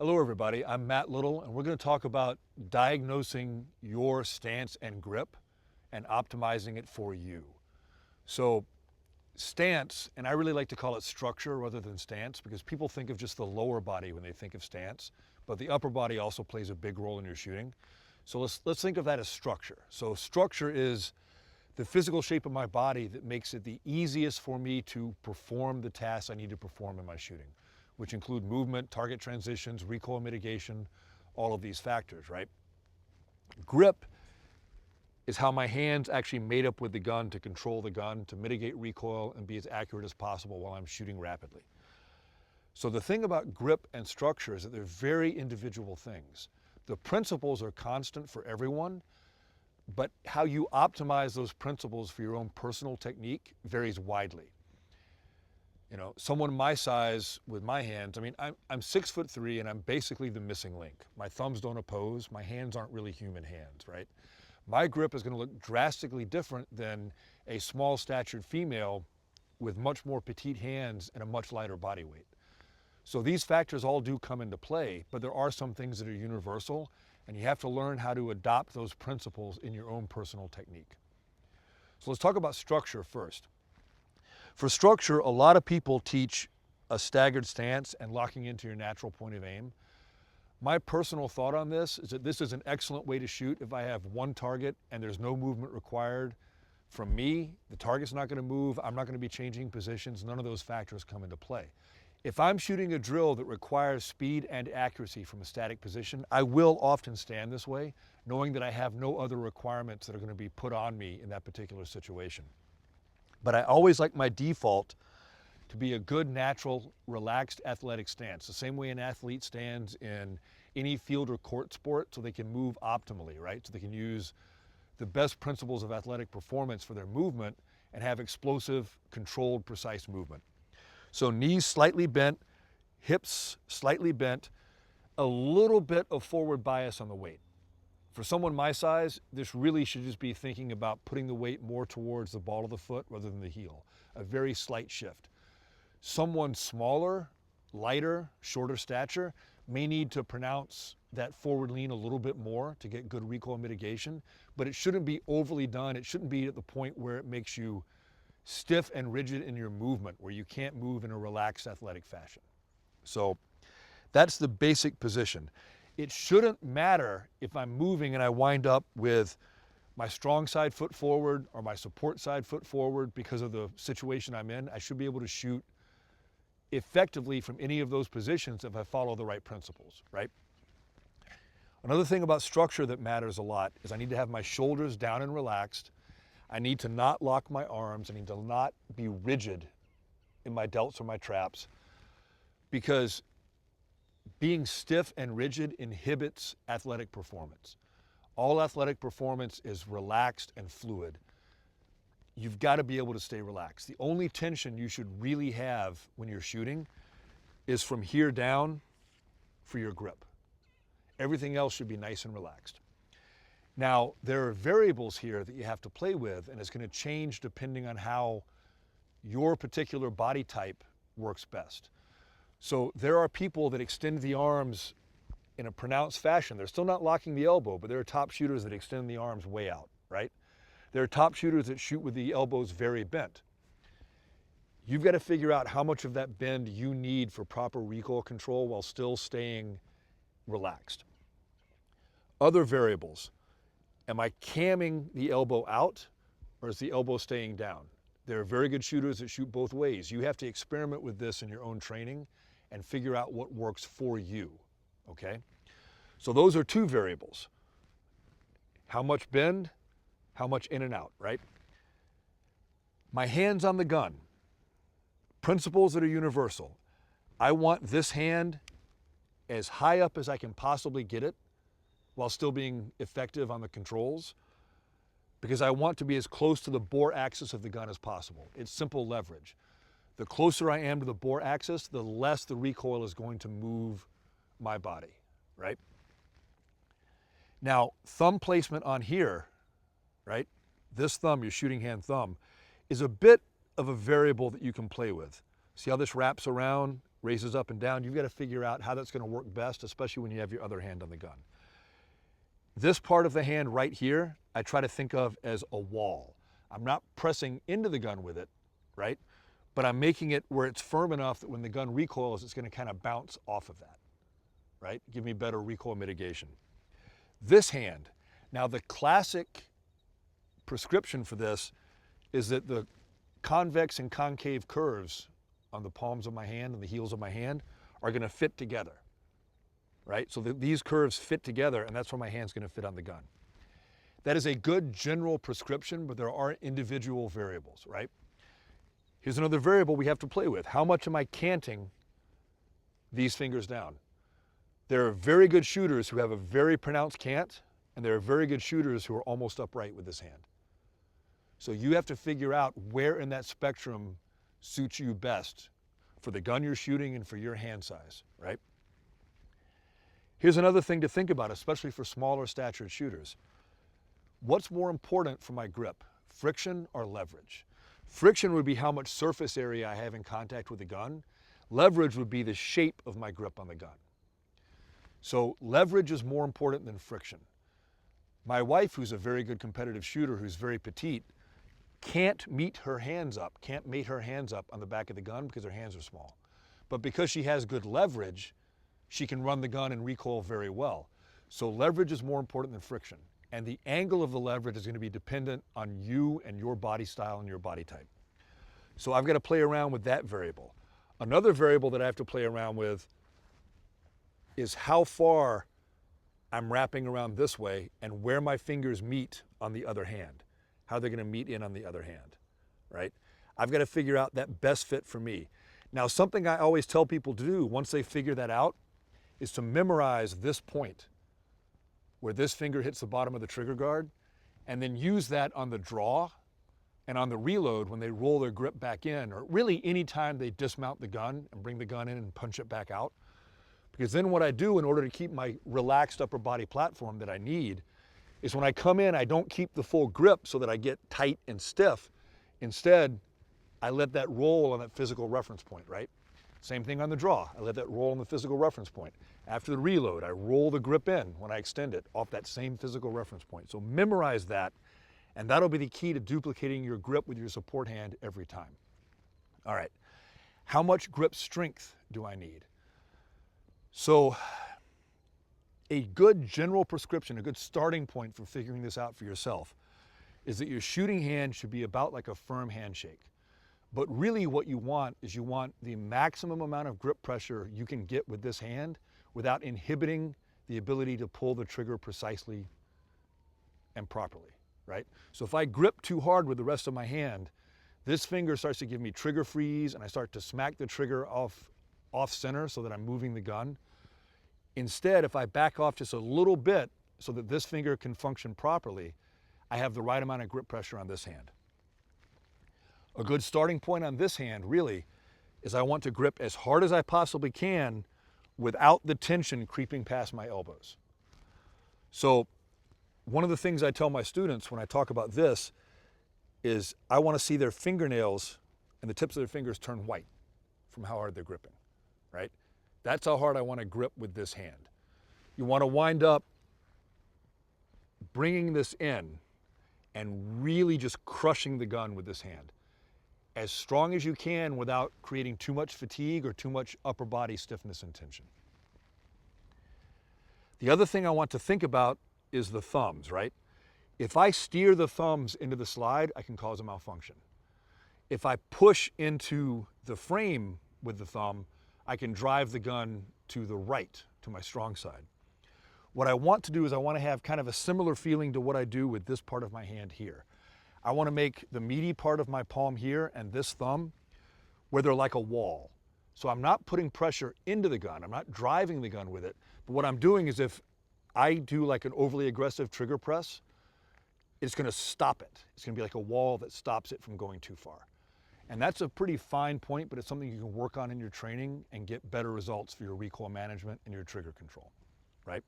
Hello everybody, I'm Matt Little and we're going to talk about diagnosing your stance and grip and optimizing it for you. So stance, and I really like to call it structure rather than stance because people think of just the lower body when they think of stance, but the upper body also plays a big role in your shooting. So let's think of that as structure. So structure is the physical shape of my body that makes it the easiest for me to perform the tasks I need to perform in my shooting, which include movement, target transitions, recoil mitigation, all of these factors, right? Grip is how my hands actually made up with the gun to control the gun, to mitigate recoil and be as accurate as possible while I'm shooting rapidly. So the thing about grip and structure is that they're very individual things. The principles are constant for everyone, but how you optimize those principles for your own personal technique varies widely. You know, someone my size with my hands, I mean, I'm 6'3" and I'm basically the missing link. My thumbs don't oppose, my hands aren't really human hands, right? My grip is going to look drastically different than a small statured female with much more petite hands and a much lighter body weight. So these factors all do come into play, but there are some things that are universal, and you have to learn how to adopt those principles in your own personal technique. So let's talk about structure first. For structure, a lot of people teach a staggered stance and locking into your natural point of aim. My personal thought on this is that this is an excellent way to shoot if I have one target and there's no movement required from me. The target's not going to move, I'm not going to be changing positions, none of those factors come into play. If I'm shooting a drill that requires speed and accuracy from a static position, I will often stand this way, knowing that I have no other requirements that are going to be put on me in that particular situation. But I always like my default to be a good, natural, relaxed athletic stance, the same way an athlete stands in any field or court sport so they can move optimally, right? So they can use the best principles of athletic performance for their movement and have explosive, controlled, precise movement. So knees slightly bent, hips slightly bent, a little bit of forward bias on the weight. For someone my size, this really should just be thinking about putting the weight more towards the ball of the foot rather than the heel, a very slight shift. Someone smaller, lighter, shorter stature may need to pronounce that forward lean a little bit more to get good recoil mitigation, but it shouldn't be overly done. It shouldn't be at the point where it makes you stiff and rigid in your movement, where you can't move in a relaxed athletic fashion. So that's the basic position. It shouldn't matter if I'm moving and I wind up with my strong side foot forward or my support side foot forward because of the situation I'm in. I should be able to shoot effectively from any of those positions if I follow the right principles, right? Another thing about structure that matters a lot is I need to have my shoulders down and relaxed. I need to not lock my arms. I need to not be rigid in my delts or my traps, because being stiff and rigid inhibits athletic performance. All athletic performance is relaxed and fluid. You've got to be able to stay relaxed. The only tension you should really have when you're shooting is from here down for your grip. Everything else should be nice and relaxed. Now, there are variables here that you have to play with, and it's going to change depending on how your particular body type works best. So there are people that extend the arms in a pronounced fashion. They're still not locking the elbow, but there are top shooters that extend the arms way out, right? There are top shooters that shoot with the elbows very bent. You've got to figure out how much of that bend you need for proper recoil control while still staying relaxed. Other variables. Am I camming the elbow out, or is the elbow staying down? There are very good shooters that shoot both ways. You have to experiment with this in your own training and figure out what works for you, okay? So those are two variables. How much bend, how much in and out, right? My hands on the gun. Principles that are universal. I want this hand as high up as I can possibly get it while still being effective on the controls, because I want to be as close to the bore axis of the gun as possible. It's simple leverage. The closer I am to the bore axis, the less the recoil is going to move my body, right? Now, thumb placement on here, right? This thumb, your shooting hand thumb, is a bit of a variable that you can play with. See how this wraps around races up and down. You've got to figure out how that's going to work best, especially when you have your other hand on the gun. This part of the hand right here, I try to think of as a wall. I'm not pressing into the gun with it, right? But I'm making it where it's firm enough that when the gun recoils, it's going to kind of bounce off of that, right? Give me better recoil mitigation. This hand, now the classic prescription for this is that the convex and concave curves on the palms of my hand and the heels of my hand are going to fit together, right? So these curves fit together, and that's where my hand's going to fit on the gun. That is a good general prescription, but there are individual variables, right? Here's another variable we have to play with. How much am I canting these fingers down? There are very good shooters who have a very pronounced cant, and there are very good shooters who are almost upright with this hand. So you have to figure out where in that spectrum suits you best for the gun you're shooting and for your hand size, right? Here's another thing to think about, especially for smaller statured shooters. What's more important for my grip, friction or leverage? Friction would be how much surface area I have in contact with the gun. Leverage would be the shape of my grip on the gun. So leverage is more important than friction. My wife, who's a very good competitive shooter, who's very petite, can't mate her hands up on the back of the gun because her hands are small. But because she has good leverage, she can run the gun and recoil very well. So leverage is more important than friction. And the angle of the leverage is going to be dependent on you and your body style and your body type. So I've got to play around with that variable. Another variable that I have to play around with is how far I'm wrapping around this way and where my fingers meet on the other hand. How they're going to meet in on the other hand, right? I've got to figure out that best fit for me. Now, something I always tell people to do once they figure that out is to memorize this point where this finger hits the bottom of the trigger guard, and then use that on the draw and on the reload when they roll their grip back in, or really any time they dismount the gun and bring the gun in and punch it back out. Because then what I do in order to keep my relaxed upper body platform that I need is when I come in, I don't keep the full grip so that I get tight and stiff. Instead, I let that roll on that physical reference point, right? Same thing on the draw. I let that roll on the physical reference point. After the reload, I roll the grip in when I extend it off that same physical reference point. So memorize that, and that'll be the key to duplicating your grip with your support hand every time. All right, how much grip strength do I need? So a good general prescription, a good starting point for figuring this out for yourself is that your shooting hand should be about like a firm handshake. But really what you want is you want the maximum amount of grip pressure you can get with this hand without inhibiting the ability to pull the trigger precisely and properly, right? So if I grip too hard with the rest of my hand, this finger starts to give me trigger freeze and I start to smack the trigger off center so that I'm moving the gun. Instead, if I back off just a little bit so that this finger can function properly, I have the right amount of grip pressure on this hand. A good starting point on this hand really is I want to grip as hard as I possibly can without the tension creeping past my elbows. So one of the things I tell my students when I talk about this is I want to see their fingernails and the tips of their fingers turn white from how hard they're gripping, right? That's how hard I want to grip with this hand. You want to wind up bringing this in and really just crushing the gun with this hand as strong as you can without creating too much fatigue or too much upper body stiffness and tension. The other thing I want to think about is the thumbs, right? If I steer the thumbs into the slide, I can cause a malfunction. If I push into the frame with the thumb, I can drive the gun to the right, to my strong side. What I want to do is I want to have kind of a similar feeling to what I do with this part of my hand here. I want to make the meaty part of my palm here and this thumb where they're like a wall. So I'm not putting pressure into the gun, I'm not driving the gun with it, but what I'm doing is if I do like an overly aggressive trigger press, it's going to stop it. It's going to be like a wall that stops it from going too far. And that's a pretty fine point, but it's something you can work on in your training and get better results for your recoil management and your trigger control, right?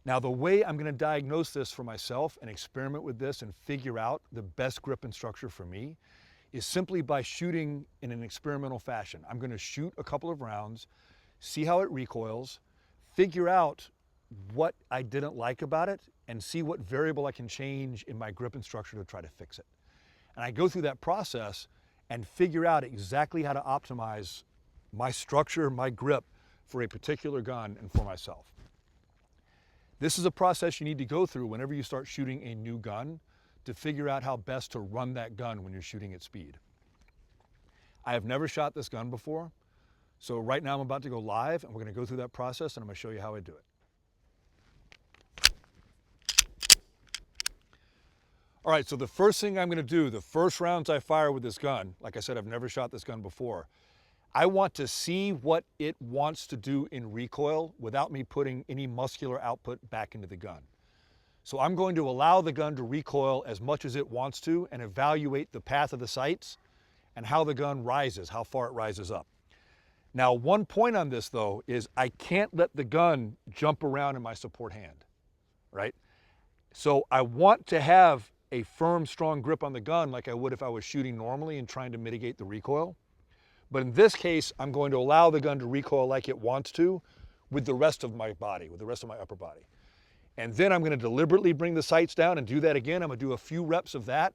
Now, the way I'm going to diagnose this for myself and experiment with this and figure out the best grip and structure for me is simply by shooting in an experimental fashion. I'm going to shoot a couple of rounds, see how it recoils, figure out what I didn't like about it, and see what variable I can change in my grip and structure to try to fix it. And I go through that process and figure out exactly how to optimize my structure, my grip for a particular gun and for myself. This is a process you need to go through whenever you start shooting a new gun to figure out how best to run that gun when you're shooting at speed. I have never shot this gun before, so right now I'm about to go live and we're going to go through that process and I'm going to show you how I do it. All right, so the first thing I'm going to do, the first rounds I fire with this gun, like I said, I've never shot this gun before. I want to see what it wants to do in recoil without me putting any muscular output back into the gun. So I'm going to allow the gun to recoil as much as it wants to and evaluate the path of the sights and how the gun rises, how far it rises up. Now, one point on this though is I can't let the gun jump around in my support hand, right? So I want to have a firm, strong grip on the gun like I would if I was shooting normally and trying to mitigate the recoil. But in this case, I'm going to allow the gun to recoil like it wants to with the rest of my body, with the rest of my upper body. And then I'm going to deliberately bring the sights down and do that again. I'm going to do a few reps of that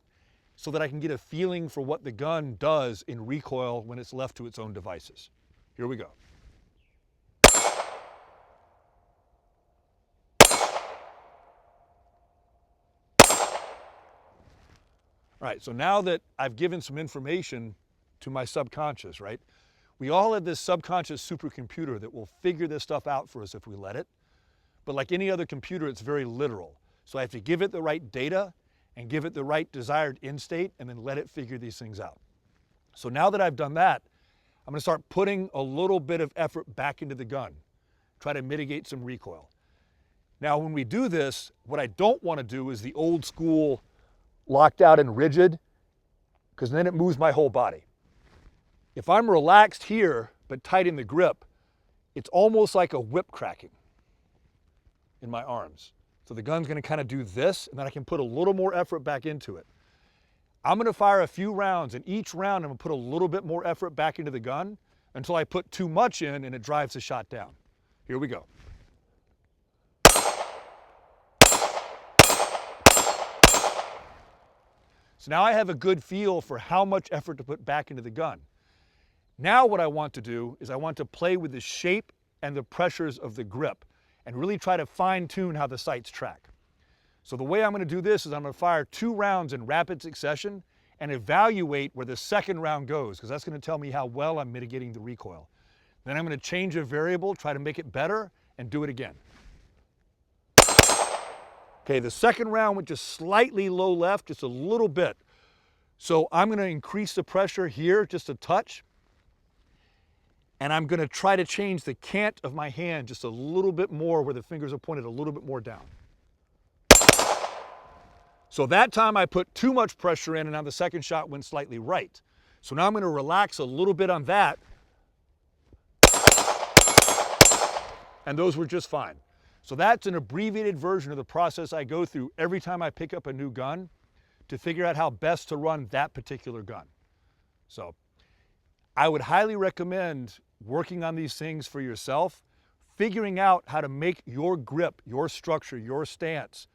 so that I can get a feeling for what the gun does in recoil when it's left to its own devices. Here we go. All right, so now that I've given some information to my subconscious, right? We all have this subconscious supercomputer that will figure this stuff out for us if we let it. But like any other computer, it's very literal. So I have to give it the right data and give it the right desired end state and then let it figure these things out. So now that I've done that, I'm going to start putting a little bit of effort back into the gun, try to mitigate some recoil. Now, when we do this, what I don't want to do is the old school locked out and rigid, because then it moves my whole body. If I'm relaxed here, but tight in the grip, it's almost like a whip cracking in my arms. So the gun's going to kind of do this, and then I can put a little more effort back into it. I'm going to fire a few rounds, and each round I'm going to put a little bit more effort back into the gun until I put too much in and it drives the shot down. Here we go. So now I have a good feel for how much effort to put back into the gun. Now what I want to do is I want to play with the shape and the pressures of the grip and really try to fine-tune how the sights track. So the way I'm going to do this is I'm going to fire 2 rounds in rapid succession and evaluate where the second round goes, because that's going to tell me how well I'm mitigating the recoil. Then I'm going to change a variable, try to make it better, and do it again. Okay, the second round went just slightly low left, just a little bit. So I'm going to increase the pressure here just a touch. And I'm going to try to change the cant of my hand just a little bit more where the fingers are pointed a little bit more down. So that time I put too much pressure in and now the second shot went slightly right. So now I'm going to relax a little bit on that. And those were just fine. So that's an abbreviated version of the process I go through every time I pick up a new gun to figure out how best to run that particular gun. So I would highly recommend working on these things for yourself, figuring out how to make your grip, your structure, your stance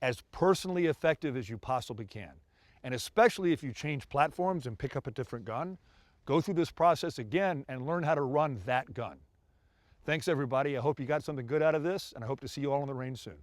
as personally effective as you possibly can. And especially if you change platforms and pick up a different gun, go through this process again and learn how to run that gun. Thanks everybody. I hope you got something good out of this, and I hope to see you all on the range soon.